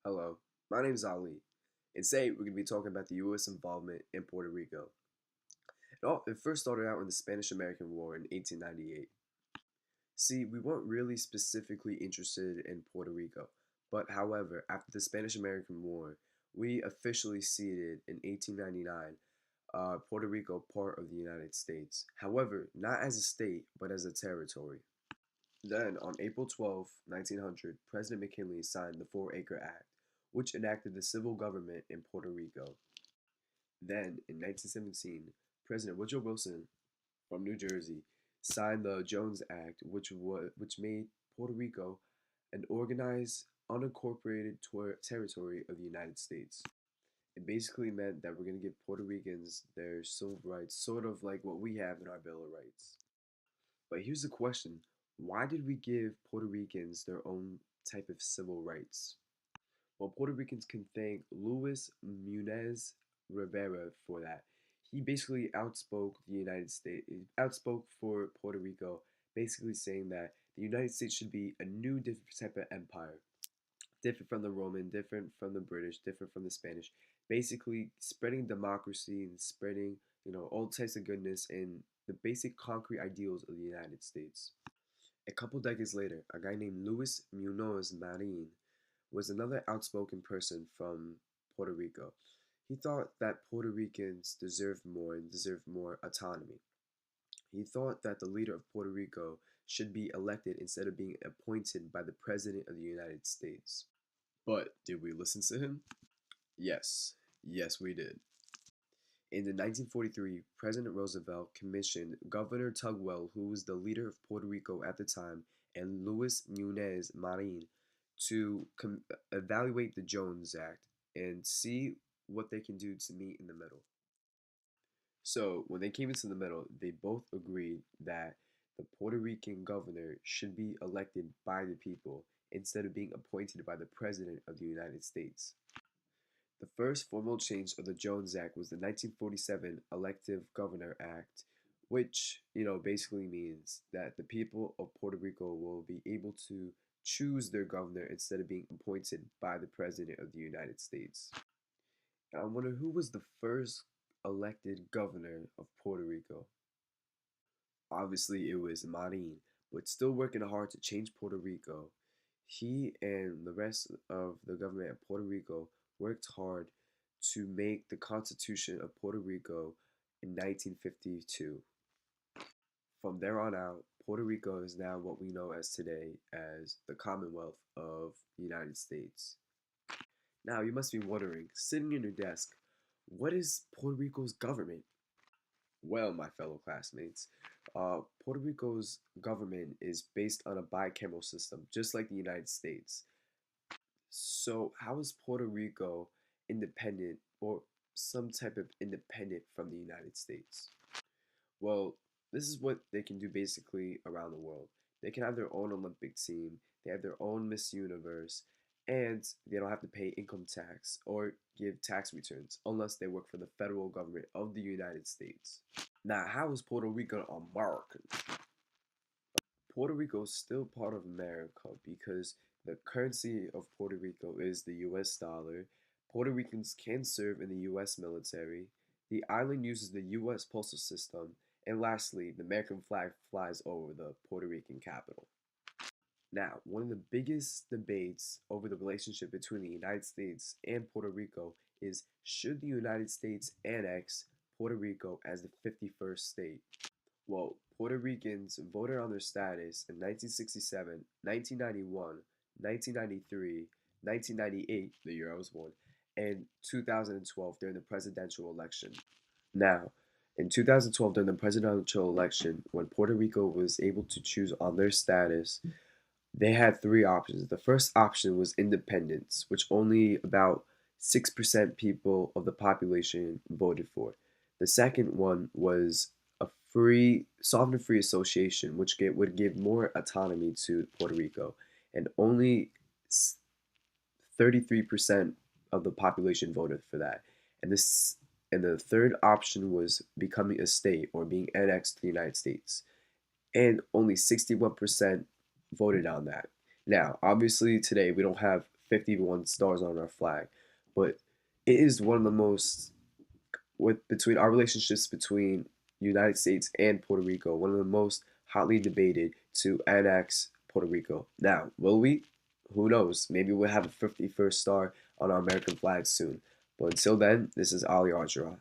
Hello, my name is Ali, and today we're going to be talking about the U.S. involvement in Puerto Rico. It first started out in the Spanish-American War in 1898. See, we weren't really specifically interested in Puerto Rico, but however, after the Spanish-American War, we officially ceded in 1899 Puerto Rico part of the United States. However, not as a state, but as a territory. Then, on April 12, 1900, President McKinley signed the Four-Acre Act, which enacted the civil government in Puerto Rico. Then, in 1917, President Woodrow Wilson from New Jersey signed the Jones Act, which made Puerto Rico an organized, unincorporated territory of the United States. It basically meant that we're going to give Puerto Ricans their civil rights, sort of like what we have in our Bill of Rights. But here's the question: why did we give Puerto Ricans their own type of civil rights? Well, Puerto Ricans can thank Luis Munez Rivera for that. He basically outspoke the United States, outspoke for Puerto Rico, basically saying that the United States should be a new different type of empire, different from the Roman, different from the British, different from the Spanish, basically spreading democracy and spreading, all types of goodness and the basic concrete ideals of the United States. A couple decades later, a guy named Luis Munoz Marin was another outspoken person from Puerto Rico. He thought that Puerto Ricans deserved more and deserved more autonomy. He thought that the leader of Puerto Rico should be elected instead of being appointed by the President of the United States. But did we listen to him? Yes. Yes, we did. In 1943, President Roosevelt commissioned Governor Tugwell, who was the leader of Puerto Rico at the time, and Luis Munez Marin to evaluate the Jones Act and see what they can do to meet in the middle. So, when they came into the middle, they both agreed that the Puerto Rican governor should be elected by the people instead of being appointed by the President of the United States. The first formal change of the Jones Act was the 1947 Elective Governor Act, which, basically means that the people of Puerto Rico will be able to choose their governor instead of being appointed by the President of the United States. Now, I wonder who was the first elected governor of Puerto Rico? Obviously, it was Marin, but still working hard to change Puerto Rico. He and the rest of the government of Puerto Rico worked hard to make the Constitution of Puerto Rico in 1952. From there on out, Puerto Rico is now what we know as today as the Commonwealth of the United States. Now, you must be wondering, sitting in your desk, what is Puerto Rico's government? Well, my fellow classmates, Puerto Rico's government is based on a bicameral system, just like the United States. So, how is Puerto Rico independent or some type of independent from the United States? Well, this is what they can do basically around the world. They can have their own Olympic team, they have their own Miss Universe, and they don't have to pay income tax or give tax returns unless they work for the federal government of the United States. Now, how is Puerto Rico American? Puerto Rico is still part of America because the currency of Puerto Rico is the US dollar. Puerto Ricans can serve in the US military. The island uses the US postal system. And lastly, the American flag flies over the Puerto Rican capital. Now, one of the biggest debates over the relationship between the United States and Puerto Rico is, should the United States annex Puerto Rico as the 51st state? Well, Puerto Ricans voted on their status in 1967, 1991, 1993, 1998, the year I was born, and 2012 during the presidential election. Now, in 2012, during the presidential election, when Puerto Rico was able to choose on their status, they had three options. The first option was independence, which only about 6% people of the population voted for. The second one was a free, sovereign free association, which would give more autonomy to Puerto Rico. And only 33% of the population voted for that. And the third option was becoming a state or being annexed to the United States. And only 61% voted on that. Now, obviously, today we don't have 51 stars on our flag, but it is one of the most between our relationships between United States and Puerto Rico, one of the most hotly debated to annex Puerto Rico. Now, will we? Who knows? Maybe we'll have a 51st star on our American flag soon. But until then, this is Ali Aljarrah.